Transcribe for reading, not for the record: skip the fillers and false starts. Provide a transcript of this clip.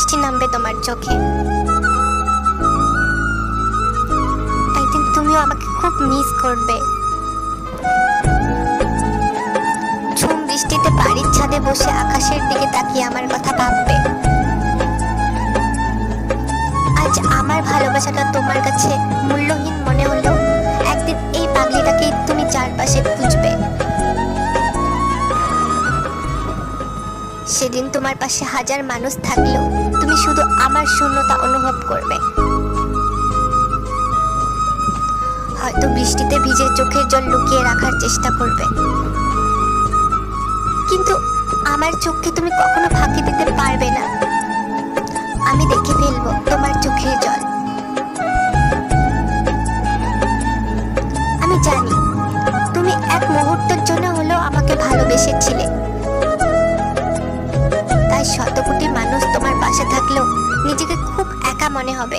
বৃষ্টি নামবে তোমার চোখে। একদিন তুমিও আমাকে খুব মিস করবে। ঝুম বৃষ্টিতে বাড়ির ছাদে বসে আকাশের দিকে তাকিয়ে আমার কথা ভাববে। আজ আমার ভালোবাসাটা তোমার কাছে মূল্যহীন মনে হলো, একদিন এই পাগলিটাকেই তুমি চারপাশে খুঁজবে। সেদিন তোমার পাশে হাজার মানুষ থাকলেও তুমি শুধু আমার শূন্যতা অনুভব করবে। হয়তো বৃষ্টিতে ভিজে চোখের জল লুকিয়ে রাখার চেষ্টা করবে, কিন্তু আমার চোখকে তুমি কখনো ফাঁকি দিতে পারবে না। আমি দেখে ফেলবো তোমার চোখের জল। আমি জানি তুমি এক মুহূর্তের জন্য হলেও আমাকে ভালোবেসেছিলে, তাই শত কোটি মানুষ তোমার পাশে থাকলেও নিজেকে খুব একা মনে হবে।